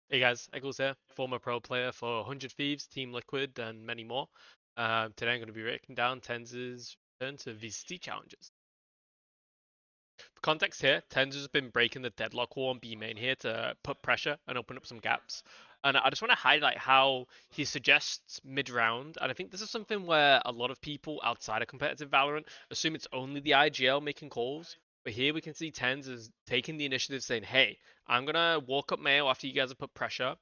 Hey guys, Eggles here, former pro player for 100 Thieves, Team Liquid, and many more. Today I'm going to be breaking down TenZ's return to VCT Challengers. For context here, TenZ has been breaking the deadlock wall on B main here to put pressure and open up some gaps. And I just want to highlight how he suggests mid-round, and I think this is something where a lot of people outside of competitive Valorant assume it's only the IGL making calls. But here we can see TenZ is taking the initiative saying, hey, I'm going to walk up mail after you guys have put pressure.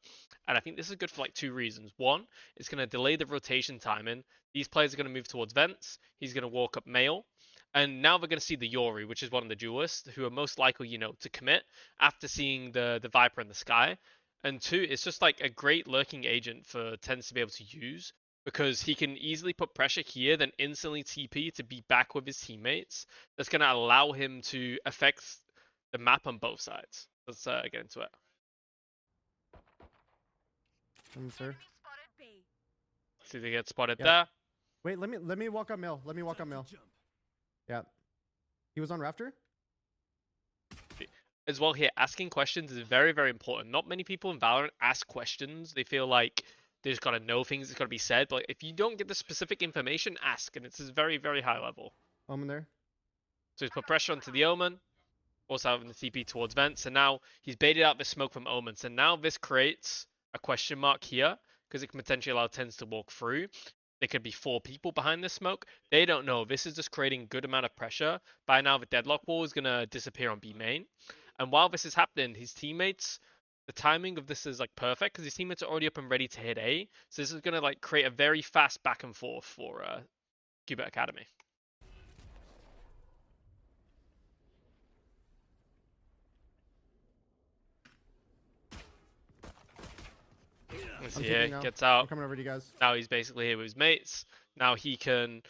And I think this is good for like two reasons. One, it's going to delay the rotation timing. These players are going to move towards vents. He's going to walk up mail. And now we're going to see the Yori, which is one of the duelists, who are most likely, to commit after seeing the Viper in the sky. And two, it's just like a great lurking agent for TenZ to be able to use because he can easily put pressure here, then instantly TP to be back with his teammates. That's going to allow him to affect the map on both sides. Let's get into it. Sir. See, they get spotted Yep. there. Wait, let me walk up mill. Let me walk up mill. Yeah. He was on rafter? As well here, asking questions is very, very important. Not many people in Valorant ask questions. They feel like they just gotta know things, it's gotta be said. But if you don't get the specific information, ask, and it's very, very high level. Omen there. So he's put pressure onto the Omen, also having the TP towards vents, and now he's baited out the smoke from Omen. So now this creates a question mark here, because it can potentially allow TenZ to walk through. There could be 4 people behind this smoke. They don't know. This is just creating good amount of pressure. By now, the deadlock wall is gonna disappear on B main. And while this is happening, his teammates, the timing of this is like perfect because his teammates are already up and ready to hit A. So this is gonna like create a very fast back and forth for Cubert Academy. Let's see here, gets out. I'm coming over to you guys. Now he's basically here with his mates. Now he can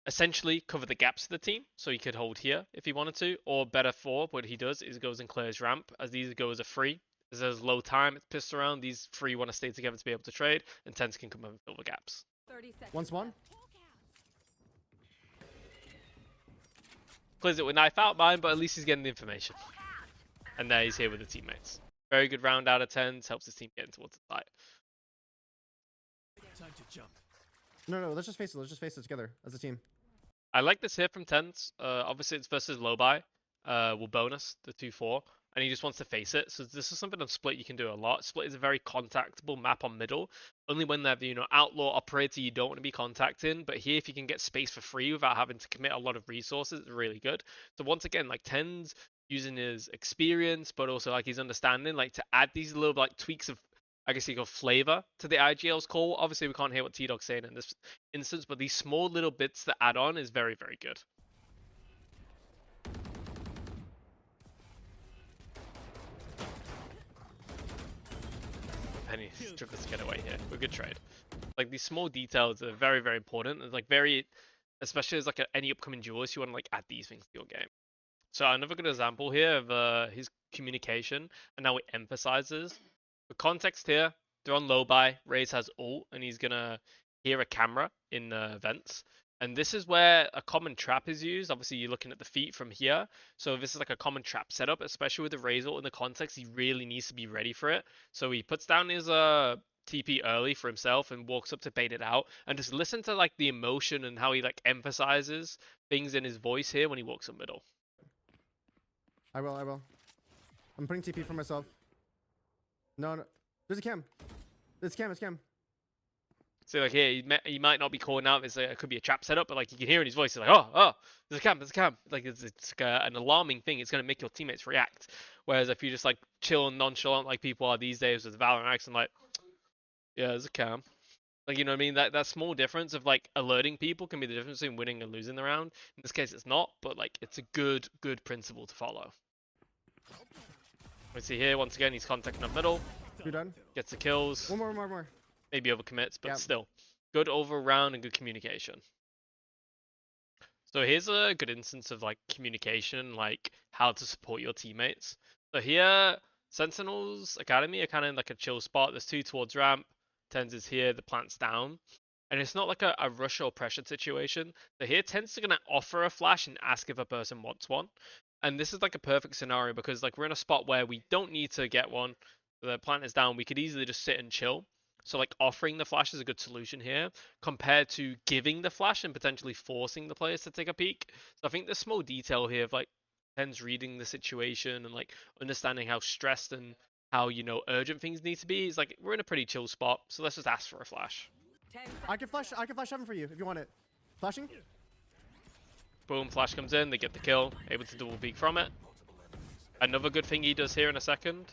essentially cover the gaps of the team, so he could hold here if he wanted to, or better for what he does is goes and clears ramp, as these goes are free. As there's low time, it's pissed around, these 3 want to stay together to be able to trade, and TenZ can come and fill the gaps. 30 seconds. One spawn. Clears it with knife out mine, but at least he's getting the information. And there he's here with the teammates. Very good round out of TenZ, helps his team get towards the site. Time to jump. No, let's just face it. Let's just face it together as a team. I like this here from TenZ. Obviously it's versus low buy. Will bonus the 2-4. And he just wants to face it. So this is something on Split you can do a lot. Split is a very contactable map on middle. Only when they're the outlaw operator you don't want to be contacting. But here if you can get space for free without having to commit a lot of resources, it's really good. So once again, like TenZ using his experience, but also like his understanding, like to add these little like tweaks of, I guess you go flavor to the IGL's call. Obviously we can't hear what T-Dog's saying in this instance, but these small little bits that add on is very, very good. And he struggles to get away here. We're good trade. Like these small details are very, very important. It's like very, especially as like any upcoming duelist, you want to like add these things to your game. So another good example here of his communication and how it emphasizes. For context here, they're on low buy. Raze has ult, and he's gonna hear a camera in vents. And this is where a common trap is used. Obviously, you're looking at the feet from here. So this is like a common trap setup, especially with the Raze ult in the context. He really needs to be ready for it. So he puts down his TP early for himself and walks up to bait it out. And just listen to like the emotion and how he like emphasizes things in his voice here when he walks up middle. I will. I'm putting TP for myself. No. There's a cam. It's cam. So like here, he might not be calling out. It could be a trap setup, but like you can hear in his voice, he's like, oh, there's a cam. Like it's like an alarming thing. It's gonna make your teammates react. Whereas if you just like chill and nonchalant like people are these days with Valorant accent, like, yeah, there's a cam. Like, you know what I mean? That small difference of like alerting people can be the difference between winning and losing the round. In this case, it's not, but like it's a good principle to follow. We see here once again he's contacting up middle. You're done. Gets the kills. One more. Maybe overcommits, but Yep. still. Good over round and good communication. So here's a good instance of like communication, like how to support your teammates. So here, Sentinels Academy are kind of like a chill spot. There's 2 towards ramp. TenZ is here, the plant's down. And it's not like a rush or pressure situation. So here, TenZ are going to offer a flash and ask if a person wants one. And this is like a perfect scenario because like we're in a spot where we don't need to get one. The plant is down. We could easily just sit and chill. So like offering the flash is a good solution here compared to giving the flash and potentially forcing the players to take a peek. So I think the small detail here of like TenZ reading the situation and like understanding how stressed and how urgent things need to be is like we're in a pretty chill spot. So let's just ask for a flash. I can flash heaven for you if you want it. Flashing. Boom, flash comes in, they get the kill, able to double peek from it. Another good thing he does here in a second.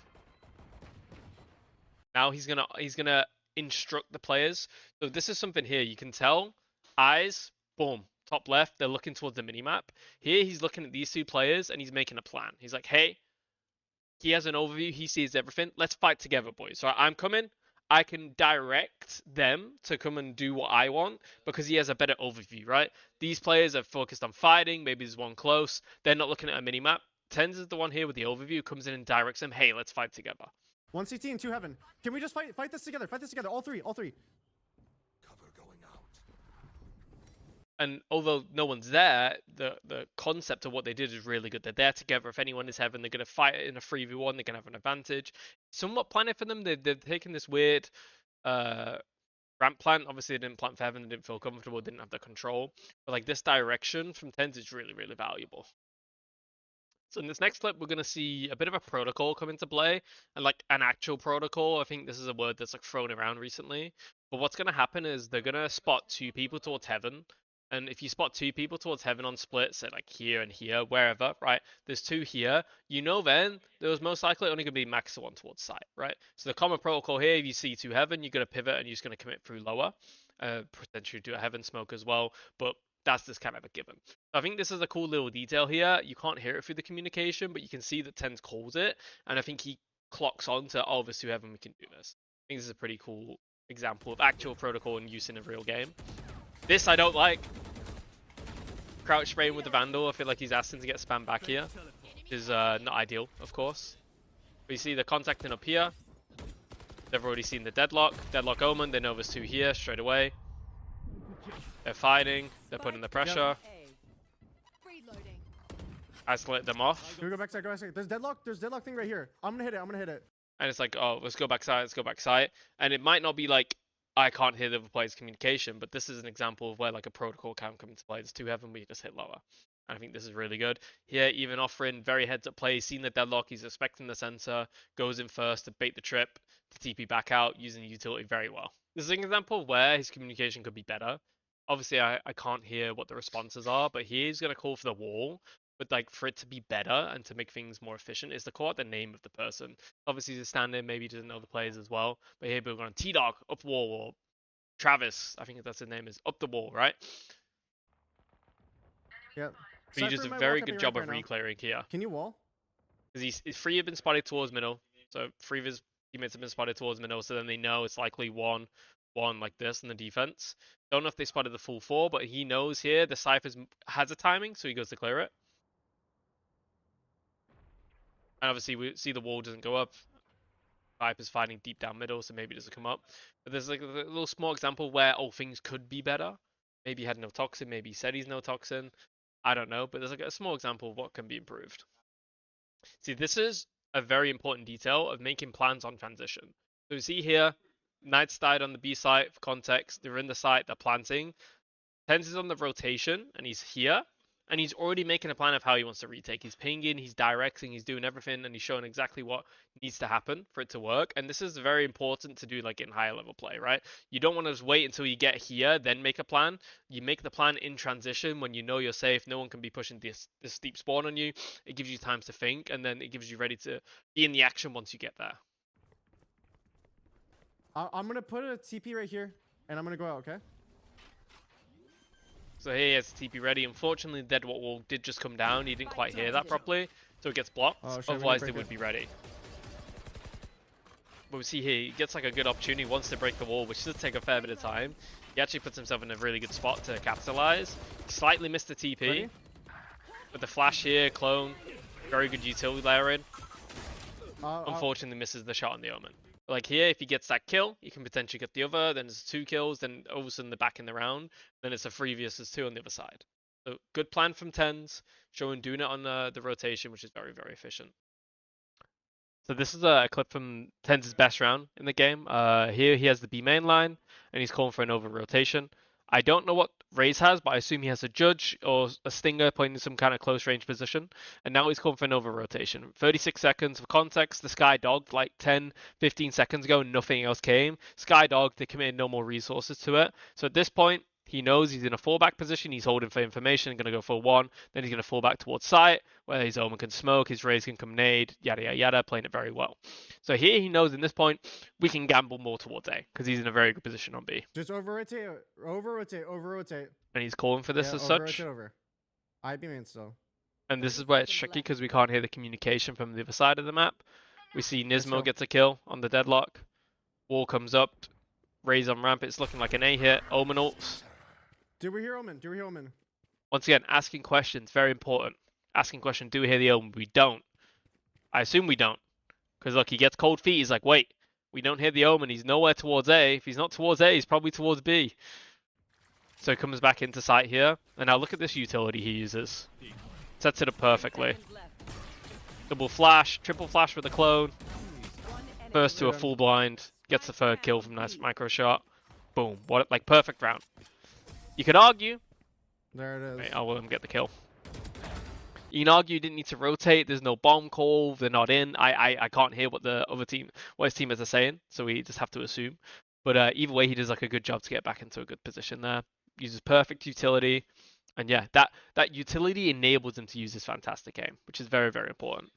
Now he's gonna instruct the players. So this is something here you can tell. Eyes, boom, top left, they're looking towards the minimap. Here he's looking at these two players and he's making a plan. He's like, hey, he has an overview, he sees everything. Let's fight together, boys. So I'm coming. I can direct them to come and do what I want because he has a better overview, right? These players are focused on fighting. Maybe there's one close. They're not looking at a minimap. TenZ is the one here with the overview, comes in and directs them. Hey, let's fight together. 1 CT and 2 heaven. Can we just fight this together? Fight this together. All three. Cover going out. And although no one's there, the concept of what they did is really good. They're there together. If anyone is heaven, they're going to fight in a 3v1. They're going to have an advantage. Somewhat planning for them. They've taken this weird ramp plant. Obviously, they didn't plant for heaven. They didn't feel comfortable. Didn't have the control. But like this direction from TenZ is really, really valuable. So in this next clip, we're going to see a bit of a protocol come into play, and like an actual protocol. I think this is a word that's like thrown around recently. But what's going to happen is they're going to spot two people towards heaven. And if you spot two people towards heaven on split, say like here and here, wherever, right? There's two here. Then there was most likely only going to be max one towards site, right? So the common protocol here, if you see two heaven, you're going to pivot and you're just going to commit through lower. Potentially do a heaven smoke as well. But that's just kind of a given. I think this is a cool little detail here. You can't hear it through the communication, but you can see that TenZ calls it. And I think he clocks on to, oh, there's two heaven, we can do this. I think this is a pretty cool example of actual protocol and use in a real game. This I don't like. Crouch spraying with the Vandal. I feel like he's asking to get spammed back here. Which is not ideal, of course. But you see the contacting up here. They've already seen the deadlock. Deadlock omen. They know there's two here straight away. They're fighting. They're putting the pressure. Isolate them off. Can we go backside? Go backside. There's deadlock thing right here. I'm gonna hit it. And it's like, oh, let's go backside. And it might not be like, I can't hear the other player's communication, but this is an example of where like a protocol can come into play. There's two heaven, we just hit lower. And I think this is really good. Here, even offering very heads up play, seeing the deadlock, he's expecting the sensor, goes in first to bait the trip, to TP back out, using the utility very well. This is an example of where his communication could be better. Obviously, I can't hear what the responses are, but he's going to call for the wall. But like for it to be better and to make things more efficient is to call out the name of the person. Obviously, he's a stand-in, maybe he doesn't know the players as well. But here we're going T-Dog, up wall, or Travis, I think that's his name, is up the wall, right? Yep. But he does a very good job of reclearing here. Can you wall? Because three have been spotted towards middle. So three of his teammates have been spotted towards middle, so then they know it's likely one like this in the defense. Don't know if they spotted the full four, but he knows here the Cypher has a timing, so he goes to clear it. And obviously we see the wall doesn't go up. Viper's fighting deep down middle, so maybe it doesn't come up. But there's like a little small example where things could be better. Maybe he had no toxin, maybe he said he's no toxin. I don't know, but there's like a small example of what can be improved. See, this is a very important detail of making plans on transition. So you see here, Knights died on the B site for context. They're in the site, they're planting. TenZ is on the rotation, and he's here. And he's already making a plan of how he wants to retake. He's pinging, he's directing, he's doing everything, and he's showing exactly what needs to happen for it to work. And this is very important to do like in higher level play, right? You don't want to just wait until you get here, then make a plan. You make the plan in transition when you know you're safe. No one can be pushing this steep spawn on you. It gives you time to think, and then it gives you ready to be in the action once you get there. I'm going to put a TP right here, and I'm going to go out, okay? So here he has TP ready. Unfortunately, the deadlock wall did just come down. He didn't quite hear that properly, so it gets blocked. Otherwise, they would be ready. But we see here, he gets like a good opportunity once to break the wall, which does take a fair bit of time. He actually puts himself in a really good spot to capitalize. He slightly missed the TP. Ready? But the flash here, clone, very good utility layering. Unfortunately, misses the shot on the omen. Like here, if he gets that kill, he can potentially get the other. Then it's 2 kills. Then all of a sudden they're back in the round. Then it's a 3 versus 2 on the other side. So good plan from TenZ, showing doing it on the rotation, which is very, very efficient. So this is a clip from TenZ's best round in the game. Here he has the B main line, and he's calling for an over rotation. I don't know what Raze has, but I assume he has a Judge or a Stinger playing in some kind of close range position. And now he's calling for an over rotation. 36 seconds. For context, the Sky dogged like 10, 15 seconds ago, and nothing else came. Sky dogged, they committed no more resources to it. So at this point, he knows he's in a fallback position. He's holding for information, going to go for one. Then he's going to fall back towards site, where his Omen can smoke, his Raze can come nade, yada yada yada, playing it very well. So here he knows in this point we can gamble more towards A because he's in a very good position on B. Just over rotate, over rotate, over rotate. And he's calling for this Yeah, as over such. rotate over. I be main still. And this is where it's tricky because we can't hear the communication from the other side of the map. We see Nismo gets a kill on the deadlock. Wall comes up. Raze on ramp. It's looking like an A hit. Omen ults. Do we hear Omen? Do we hear Omen? Once again, asking questions, very important. Asking question, do we hear the Omen? We don't. I assume we don't. Because look, he gets cold feet. He's like, wait, we don't hear the Omen. He's nowhere towards A. If he's not towards A, he's probably towards B. So he comes back into sight here. And now look at this utility he uses. Sets it up perfectly. Double flash, triple flash with a clone. First to a full blind. Gets the third kill from nice micro shot. Boom. What, like, perfect round. You could argue. There it is. Wait, I'll let him get the kill. You can argue you didn't need to rotate. There's no bomb call. They're not in. I can't hear what the other team, what his teammates are saying. So we just have to assume. But either way, he does like a good job to get back into a good position there. Uses perfect utility. And yeah, that utility enables him to use his fantastic aim, which is very, very important.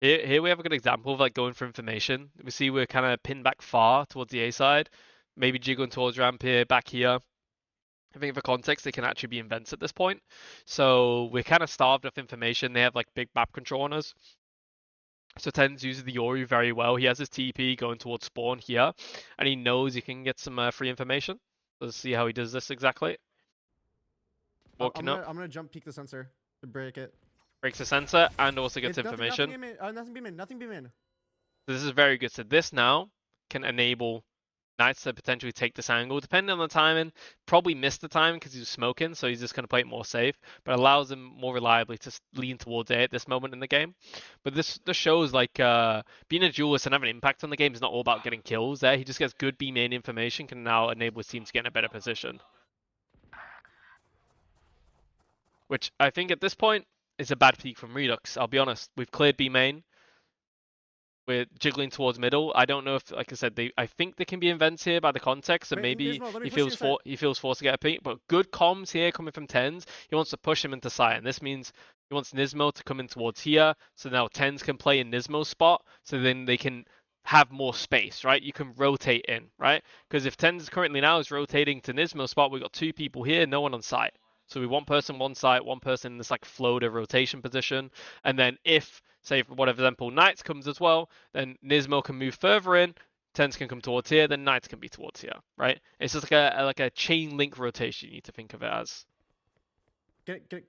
Here we have a good example of like going for information. We see we're kind of pinned back far towards the A side. Maybe jiggling towards ramp here, back here. I think for context, they can actually be in vents at this point. So we're kind of starved of information. They have like big map control on us. So TenZ uses the Yoru very well. He has his TP going towards spawn here. And he knows he can get some free information. Let's see how he does this exactly. Walking up. I'm gonna jump peek the sensor to break it. Breaks the sensor and also gets It's information. Nothing beam in. Nothing beam in. This is very good. So this now can enable Knights to potentially take this angle, depending on the timing. Probably missed the timing because he was smoking, so he's just going to play it more safe. But allows him more reliably to lean towards A at this moment in the game. But this shows like being a duelist and having an impact on the game is not all about getting kills. There, he just gets good B main information, can now enable his team to get in a better position. Which I think at this point is a bad peak from Redux. I'll be honest. We've cleared B main. We're jiggling towards middle. I don't know if, like I said, I think they can be in vents here by the context, and maybe Nismo, he feels forced to get a peek. But good comms here coming from TenZ. He wants to push him into sight, and this means he wants Nismo to come in towards here. So now TenZ can play in Nismo's spot, so then they can have more space, right? You can rotate in, right? Because if TenZ currently now is rotating to Nismo's spot, we've got two people here, no one on site. So we one person one site, one person in this like floater rotation position, and then if say for whatever example Knights comes as well, then Nismo can move further in, TenZ can come towards here, then Knights can be towards here, right? It's just like a chain link rotation you need to think of it as. Get it.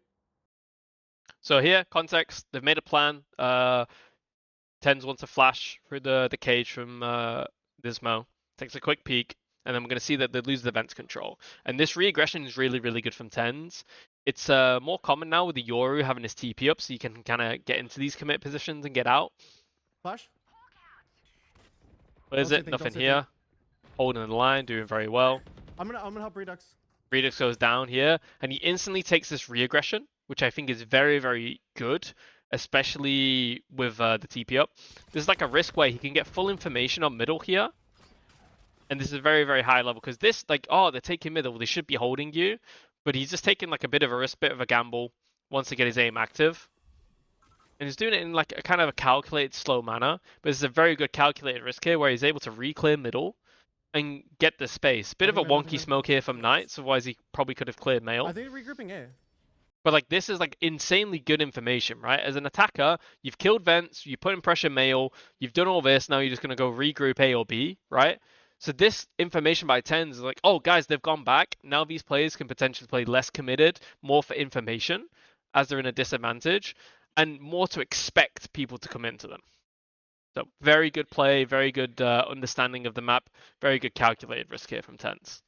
So here, context, they've made a plan. TenZ wants to flash through the cage from Nismo, takes a quick peek, and then we're going to see that they lose the vents control. And this re-aggression is really, really good from TenZ. It's more common now with the Yoru having his TP up, so you can kind of get into these commit positions and get out. Flash. What is it? Nothing here. Holding the line, doing very well. I'm gonna help Redux. Redux goes down here, and he instantly takes this re-aggression, which I think is very, very good, especially with the TP up. There's like a risk where he can get full information on middle here. And this is very, very high level, because this, like, oh, they're taking middle, they should be holding you. But he's just taking like a bit of a risk, bit of a gamble, wants to get his aim active. And he's doing it in like a kind of a calculated, slow manner. But it's a very good calculated risk here, where he's able to re-clear middle and get the space. Bit of a wonky smoke here from Knights, otherwise he probably could have cleared male. I think regrouping A. But like this is like insanely good information, right? As an attacker, you've killed vents, you put in pressure male, you've done all this, now you're just going to go regroup A or B, right? So this information by TenZ is like, oh guys, they've gone back. Now these players can potentially play less committed, more for information, as they're in a disadvantage, and more to expect people to come into them. So very good play, very good understanding of the map, very good calculated risk here from TenZ.